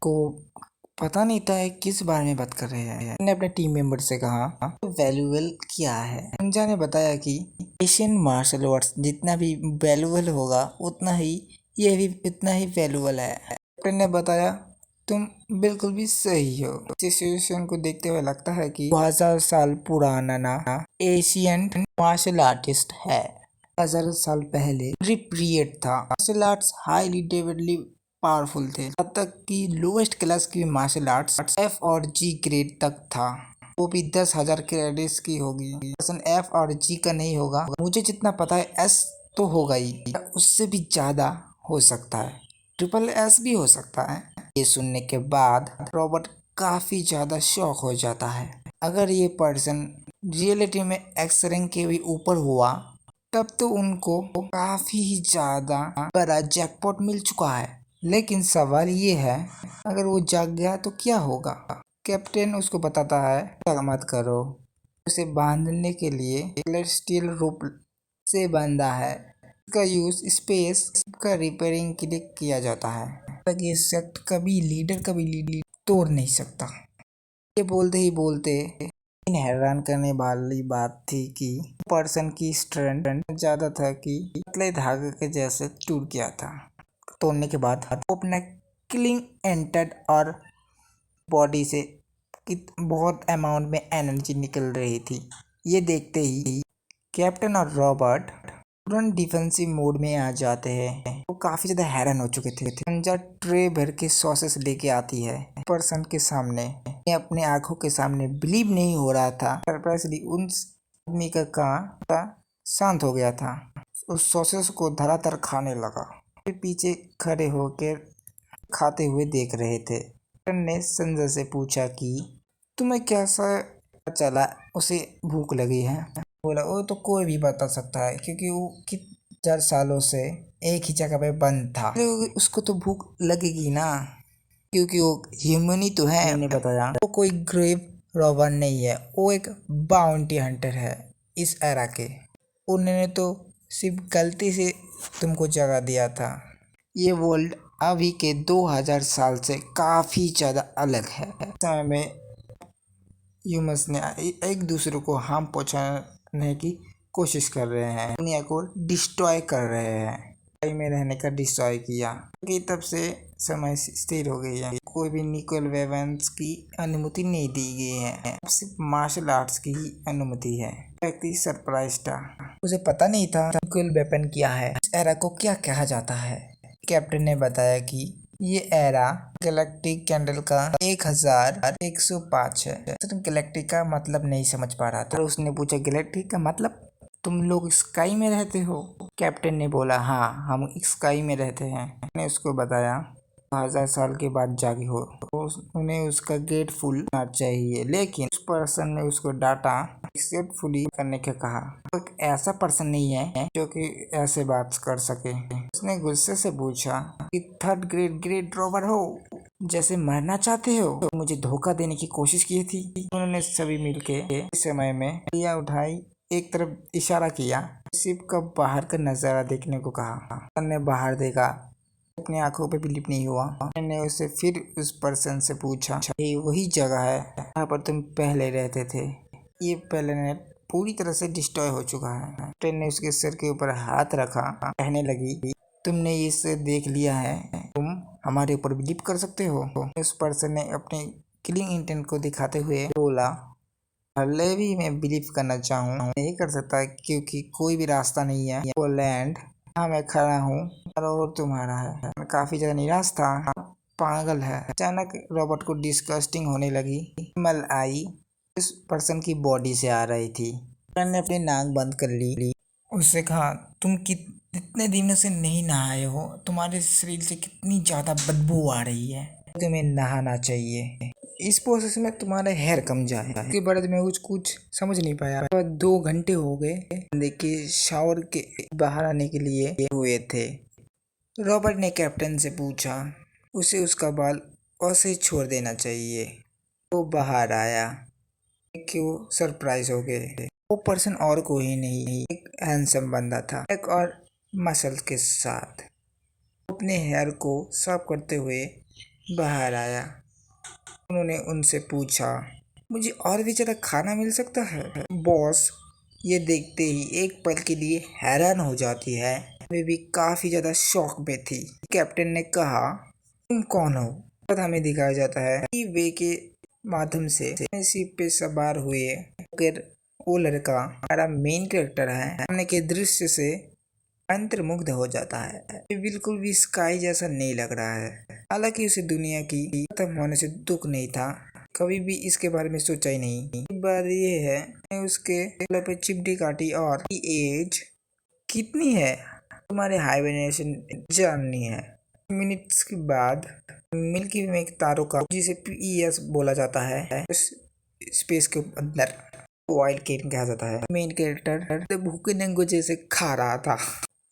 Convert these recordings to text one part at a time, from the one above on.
को पता नहीं था किस बारे में बात कर रहे हैं। मैंने अपने टीम मेंबर से कहा वैल्यूएबल क्या है। संजय ने बताया कि एशियन मार्शल आर्ट्स जितना भी वैल्यूएबल होगा उतना ही ये भी उतना ही वैल्यूएबल है। कैप्टन ने बताया तुम बिल्कुल भी सही हो। सिचुएशन को देखते हुए लगता है कि 2000 साल पुराना ना एशियन मार्शल आर्टिस्ट है। 1000 साल पहले पीरियड था। मार्शल आर्ट्स हाईली डेवलपली पावरफुल थे, तब तक कि लोएस्ट क्लास की मार्शल आर्ट्स F और G ग्रेड तक था। वो भी 10,000 क्रेडिट्स की होगी। पर्सन F और G का नहीं होगा। मुझे जितना पता है S तो होगा ही, उससे भी ज्यादा हो सकता है, ट्रिपल S भी हो सकता है। ये सुनने के बाद रॉबर्ट काफी ज्यादा शॉक हो जाता है। अगर ये पर्सन रियलिटी में एक्स रैंक के भी ऊपर हुआ तब तो उनको काफी ज्यादा बड़ा जैकपॉट मिल चुका है। लेकिन सवाल ये है अगर वो जाग गया तो क्या होगा। कैप्टन उसको बताता है क्या मत करो। उसे बांधने के लिए स्टील रोप से बांधा है। इसका यूज स्पेस का रिपेयरिंग के लिए किया जाता है, ताकि ये सेक्ट कभी लीडर तोड़ नहीं सकता। ये बोलते ही बोलते हैरान करने वाली बात थी कि पर्सन की स्ट्रेंथ ज्यादा था कि पतले धागे के जैसे टूट गया था। तोड़ने के बाद वो अपना किलिंग एंटर्ड और बॉडी से बहुत अमाउंट में एनर्जी निकल रही थी। ये देखते ही कैप्टन और रॉबर्ट तुरंत डिफेंसिव मोड में आ जाते हैं। वो काफी ज्यादा हैरान हो चुके थे। संजा ट्रे भर के सॉसेस लेके आती है पर्सन के सामने। अपने आंखों के सामने बिलीव नहीं हो रहा था। सरप्राइजली उन आदमी का कान शांत हो गया था। उस सॉसेस को धराधर खाने लगा। पीछे खड़े होकर खाते हुए देख रहे थे। कैप्टन ने संजय से पूछा कि तुम्हें कैसा चला उसे भूख लगी है। बोला वो तो कोई भी बता सकता है क्योंकि वो कितने 4 सालों से एक ही जगह पे बंद था। तो उसको तो भूख लगेगी ना, क्योंकि वो ह्यूमन ही तो है। मैंने बताया वो कोई ग्रेव रॉबर नहीं है, वो एक बाउंटी हंटर है इस एरा के। उन्होंने तो सिर्फ गलती से तुमको जगा दिया था। ये वर्ल्ड अभी के 2000 साल से काफी ज्यादा अलग है। समय में ह्यूमंस ने एक दूसरे को हार्म पहुंचाने की कोशिश कर रहे हैं, दुनिया को डिस्ट्रॉय कर रहे हैं। में रहने का डिस्ट्रॉय किया कि तब से समय स्थिर हो गई है। कोई भी न्यूक्लियर वेपन्स की अनुमति नहीं दी गई है, सिर्फ मार्शल आर्ट्स की ही अनुमति है। व्यक्ति सरप्राइज था, उसे पता नहीं था न्यूक्लियर वेपन क्या है, इस एरा को क्या कहा जाता है। कैप्टन ने बताया कि ये एरा गैलेक्टिक कैंडल का 1105 है। गैलेक्टिक का मतलब नहीं समझ पा रहा था। उसने पूछा गैलेक्टिक का मतलब तुम लोग स्काई में रहते हो। कैप्टन ने बोला हाँ हम स्काई में रहते हैं। मैंने उसको बताया 1000 साल के बाद जागे हो तो उन्हें उसका गेट फुल होना चाहिए, लेकिन उस पर्सन ने उसको डाटा एक्सेप्ट फुली करने का कहा। तो एक ऐसा पर्सन नहीं है जो कि ऐसे बात कर सके। उसने गुस्से से पूछा कि थर्ड ग्रेड रॉबर हो, जैसे मरना चाहते हो, तो मुझे धोखा देने की कोशिश की थी। उन्होंने सभी मिलके इस समय में लिया उठाई, एक तरफ इशारा किया, शिप का बाहर का नजारा देखने को कहा। ने बाहर देखा, अपनी आंखों पे बिलीव नहीं हुआ। मैंने उससे फिर उस पर्सन से पूछा ये वही जगह है जहाँ पर तुम पहले रहते थे। ये प्लेनेट पूरी तरह से डिस्ट्रॉय हो चुका है। ट्रेन ने उसके सिर के ऊपर हाथ रखा, कहने लगी तुमने इसे देख लिया है, तुम हमारे ऊपर बिलीव कर सकते हो। उस पर्सन ने अपने किलिंग इंटेंट को दिखाते हुए बोला भले भी मैं बिलीव करना चाहूँ नहीं कर सकता, क्योंकि कोई भी रास्ता नहीं है। वो लैंड जहाँ मैं खड़ा हूँ और तुम्हारा है। मैं काफी ज्यादा निराश था, पागल है। अचानक रॉबर्ट को डिस्कस्टिंग होने लगी। स्मेल आई, इस पर्सन की बॉडी से आ रही थी। मैंने अपनी नाक बंद कर ली। उससे कहा तुम कितने दिनों से नहीं नहाए हो, तुम्हारे शरीर से कितनी ज्यादा बदबू आ रही है, तुम्हें नहाना चाहिए। इस प्रोसेस में तुम्हारा हेयर कम जाएगा। इसके बाद में कुछ समझ नहीं पाया। 2 घंटे हो गए देखिए शावर के बाहर आने के लिए हुए थे। रॉबर्ट ने कैप्टन से पूछा उसे उसका बाल ऐसे छोड़ देना चाहिए। वो बाहर आया, क्यों सरप्राइज हो गए। वो पर्सन और कोई नहीं, एक हैंडसम बंदा था, एक और मसल के साथ। अपने हेयर को साफ करते हुए बाहर आया। उन्होंने उनसे पूछा, मुझे और भी ज़्यादा खाना मिल सकता है? बॉस ये देखते ही एक पल के लिए हैरान हो जाती है। वे भी काफ़ी ज़्यादा शॉक में थी। कैप्टन ने कहा, तुम कौन हो? तब हमें दिखाया जाता है कि वे के माध्यम से शिप पे सवार हुए फिर वो लड़का हमारा मेन कैरेक्टर है, सामने के दृश्य से मंत्रमुग्ध हो जाता है। ये बिल्कुल भी स्काई जैसा नहीं लग रहा है। हालांकि उसे दुनिया की खत्म होने से दुख नहीं था, कभी भी इसके बारे में सोचा ही नहीं। बात ये है उसके गले पे चिमटी काटी और एज कितनी है तुम्हारे हाइबरनेशन जाननी है। मिनट्स के बाद मिल्की वे के तारों का, जिसे पीएस बोला जाता है, स्पेस के अंदर वाइल्ड केन कहा जाता है, मेन कैरेक्टर भूखे नंगो जैसे खा रहा था।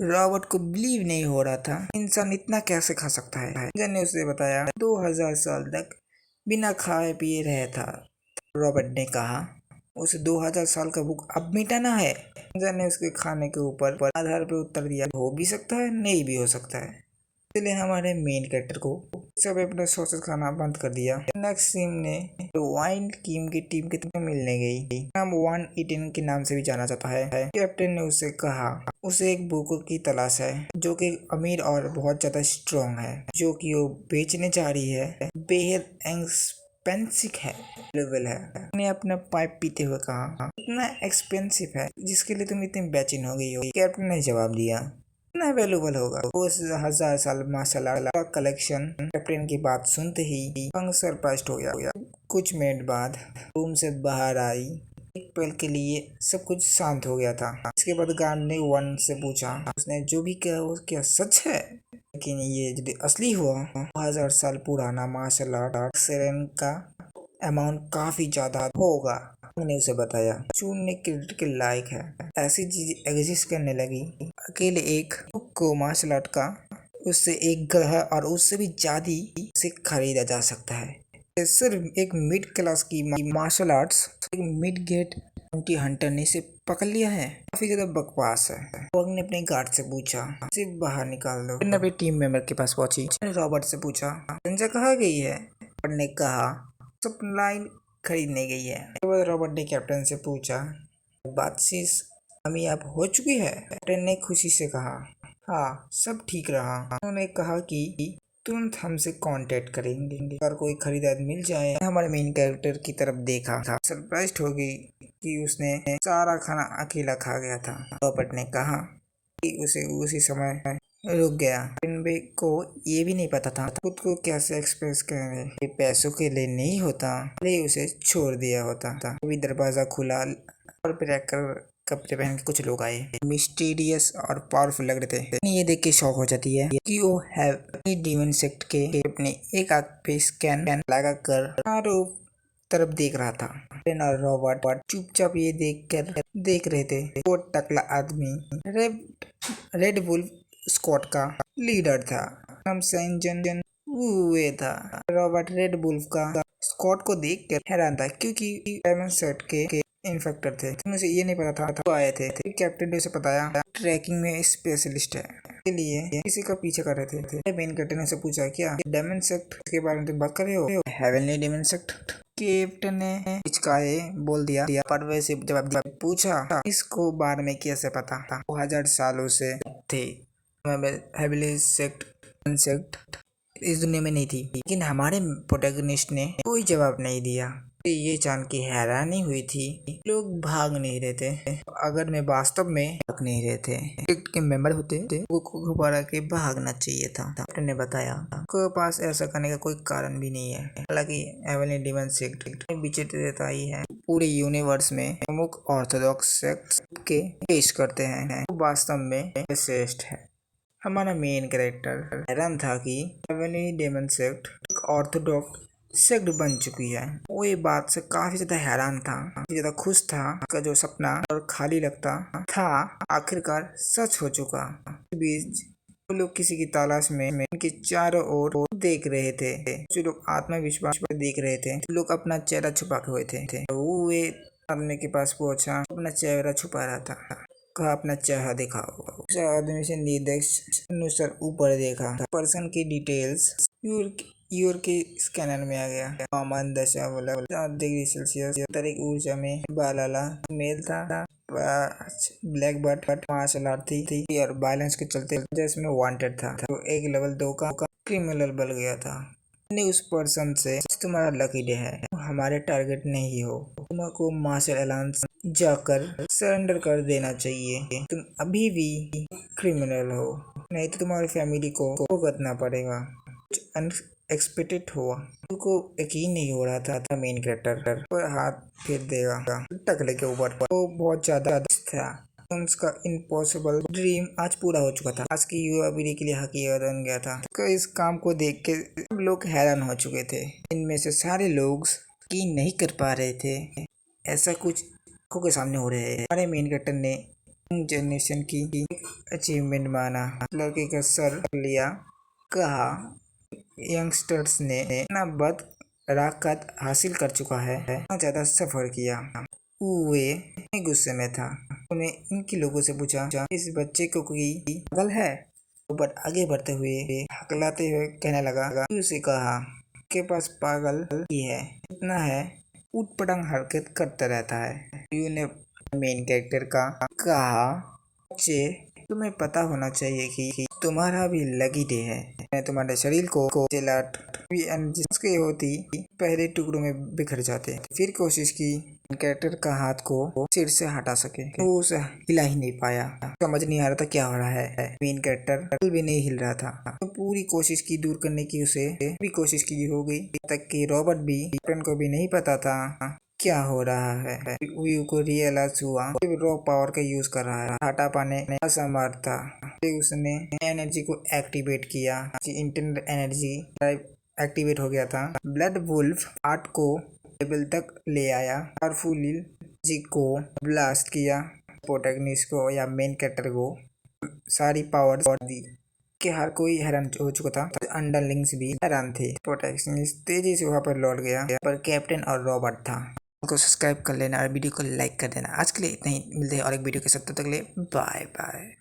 रॉबर्ट को बिलीव नहीं हो रहा था, इंसान इतना कैसे खा सकता है। जन ने उसे बताया 2000 साल तक बिना खाए पिए रहा था। रॉबर्ट ने कहा, उसे 2000 साल का भूख अब मिटाना है। जन ने उसके खाने के ऊपर आधार पे उत्तर दिया, हो भी सकता है नहीं भी हो सकता है। इसलिए हमारे मेन कैरेक्टर को सब अपने सोर्सेस खाना बंद कर दिया। नेक्स्ट सीन ने वाइल्ड कीम की टीम के मिलने गई। नाम वन इटिन के नाम से भी जाना जाता है। कैप्टन ने उसे कहा उसे एक बुक की तलाश है जो कि अमीर और बहुत ज्यादा स्ट्रॉन्ग है, जो कि वो बेचने जा रही है। बेहद एक्सपेंसिव है, लेवल है। उसने अपना पाइप पीते हुए कहा, इतना एक्सपेंसिव है जिसके लिए तुम इतनी बेचैन हो गई हो? कैप्टन ने जवाब दिया, कितना अवेलेबल होगा? उस 1000 साल माशाल्लाह का कलेक्शन। कैप्टन की बात सुनते ही सरप्राइज्ड हो गया। कुछ मिनट बाद रूम से बाहर आई। एक पल के लिए सब कुछ शांत हो गया था। इसके बाद गार्ड ने वन से पूछा, उसने जो भी कहा वो क्या सच है? लेकिन ये यदि असली हुआ 1000 साल पुराना मार्शल आर्ट सेरेन का अमाउंट काफी ज्यादा होगा। ने उसे बताया चुनने के लायक है। ऐसी चीज एग्जिस्ट करने लगी। अकेले एक को मार्शल आर्ट का उससे एक ग्रह और उससे भी ज्यादा से खरीदा जा सकता है। सिर्फ एक मिड क्लास की martial arts mid gate hunter ने इसे पकड़ लिया है। काफी ज्यादा बकवास है। ने अपने गार्ड से पूछा, इसे बाहर निकाल दो। अपने टीम मेंबर के पास पहुंची। रॉबर्ट से पूछा, संजय कहाँ गई है? रॉबर्ट ने कहा सप्लाई खरीदने गई है। उसके बाद रॉबर्ट ने कैप्टन से पूछा, बातचीत कामयाब हो चुकी है? कैप्टन ने खुशी से कहा, हाँ सब ठीक रहा। उन्होंने कहा कि तुरंत हमसे कांटेक्ट करेंगे अगर कोई खरीदार मिल जाए। हमारे मेन कैरेक्टर की तरफ देखा था, सरप्राइज्ड हो गई कि उसने सारा खाना अकेला खा गया था। रॉबर्ट ने कहा कि उसे उसी समय रुक गया। इनबे को ये भी नहीं पता था खुद को कैसे एक्सप्रेस करें। ये पैसों के लिए नहीं होता, उसे छोड़ दिया होता था। अभी दरवाजा खुला और कपड़े पहन के कुछ लोग आए। मिस्टीरियस और पावरफुल लग रहे थे। ये देख के शॉक हो जाती है कि वो है डीमन सेक्ट के अपने एक आंख पे स्कैन लगा कर चारों तरफ देख रहा था। और रॉबर्ट चुपचाप ये देख रहे थे। वो टकला आदमी रेड वुल्फ स्क्वाड का लीडर था। नाम सेंजन हुए था। रॉबर्ट रेड वुल्फ का स्क्वाड को देख कर हैरान था क्योंकि डायमंड सेट के इन्फेक्टर थे। मुझे ये नहीं पता था वो आए थे। कैप्टन ने उसे बताया ट्रैकिंग में स्पेशलिस्ट है, इसलिए किसी का पीछे कर रहे थे। मेन कैप्टन ने उसे पूछा, क्या डायमंड सेक्ट के बारे में तुम बात कर रहे हो? Heavenly diamond sect? कैप्टन ने हिचकाए बोल दिया। पर वैसे जब पूछा इसको बारे में कैसे पता था? 1000 सालों से थे। हेवनली सेक्ट इस दुनिया में नहीं थी। लेकिन हमारे प्रोटैगनिस्ट ने कोई जवाब नहीं दिया। ये जान के हैरानी हुई थी लोग भाग नहीं रहे थे। अगर मैं वास्तव में भाग नहीं रहे थे के मेंबर होते वो घुबारा के भागना चाहिए था। डॉक्टर ने बताया आपके पास ऐसा करने का कोई कारण भी नहीं है। हालांकि एवली डिमन सेक्ट विचित्रता ही है। पूरे यूनिवर्स में प्रमुख ऑर्थोडॉक्स सेक्ट के पेश करते हैं वो वास्तव में श्रेष्ठ है। हमारा मेन कैरेक्टर हैरान था कि हेवनली डेमन सेक्ट एक ऑर्थोडॉक्स सेक्ट बन चुकी है। वो ये बात से काफी ज्यादा हैरान था, काफी ज्यादा खुश था। उसका जो सपना और खाली लगता था आखिरकार सच हो चुका। इस बीच वो लोग किसी की तलाश में उनके चारों ओर देख रहे थे। जो लोग आत्मविश्वास पर देख रहे थे, लोग अपना चेहरा छुपा हुए थे। वो आदमी के पास पहुंचा, अपना चेहरा छुपा रहा था। कहा अपना चेहरा दिखाओ। उस आदमी से निर्देश अनुसार ऊपर देखा। पर्सन की डिटेल्स ईयर के स्कैनर में आ गया। हवामान दशा बोला 7 डिग्री सेल्सियस। आंतरिक ऊर्जा में बालाला मेल था। ब्लैक बर्ड मार्शल आर्ट थी और बैलेंस के चलते जिसमें वांटेड था, तो एक लेवल 2 का क्रिमिनल बन गया था। मैंने उस पर्सन से तुम्हारा लकी डे है, हमारे टारगेट नहीं हो, तुमको मार्शल अलाउंस जाकर सरेंडर कर देना चाहिए। तुम अभी भी क्रिमिनल हो, नहीं तो तुम्हारी फैमिली को भुगतना पड़ेगा। कुछ अनएक्सपेक्टेड हुआ, तुमको यकीन नहीं हो रहा था मेन कैरेक्टर पर हाथ फेर देगा टकले के ऊपर। वो बहुत ज्यादा था, उसका इम्पॉसिबल ड्रीम आज पूरा हो चुका था। आज की युवा पीढ़ी के लिए हकीकत बन गया था। तो इस काम को देख के सब लोग हैरान हो चुके थे। इनमें से सारे लोग यकीन नहीं कर पा रहे थे ऐसा कुछ आंखों के सामने हो रहे हैं। हमारे मेन कैरेक्टर ने जनरेशन की अचीवमेंट माना, लड़के का सर लिया, कहा यंगस्टर्स ने इतना बद राकत हासिल कर चुका है, इतना ज्यादा सफर किया। वे गुस्से में था। उन्हें इनके लोगों से पूछा इस बच्चे को कोई पागल है। बट आगे बढ़ते हुए हकलाते हुए कहने लगा, उसे कहा के पास पागल ही है, इतना है उटपटांग हरकत करता रहता है। ने मेन कैरेक्टर का कहा, बच्चे तुम्हें पता होना चाहिए कि तुम्हारा भी लकी डे है। मैं तुम्हारे शरीर को चिलाट जिसके होती पहले टुकड़ों में बिखर जाते। फिर कोशिश की कैरेक्टर का हाथ को सिर से हटा सके, तो उसे हिला ही नहीं पाया। समझ नहीं आ रहा था क्या हो रहा है। मेन कैरेक्टर भी नहीं हिल रहा था, तो पूरी कोशिश की दूर करने की, उसे भी कोशिश की हो गई, तक कि रॉबर्ट भी को भी नहीं पता था क्या हो रहा है। व्यू को रियलाइज हुआ रॉ पावर का यूज कर रहा है, हटा पाने में असमर्थ था। फिर उसने एनर्जी को एक्टिवेट किया, इंटरनल एनर्जी एक्टिवेट हो गया था। ब्लड वुल्फ आर्ट को लेवल तक ले आया, पावरफुल जी को ब्लास्ट किया, प्रोटैगनिस्ट को या मेन कैरेक्टर को सारी पावर्स दी कि हर कोई हैरान हो चुका था। तो अंडरलिंग्स भी हैरान थे। प्रोटैगनिस्ट तेजी से वहाँ पर लौट गया, पर कैप्टन और रॉबर्ट था। को सब्सक्राइब कर लेना और वीडियो को लाइक कर देना। आज के लिए इतना ही, मिलते हैं और एक वीडियो के साथ, तब तक के लिए बाय बाय।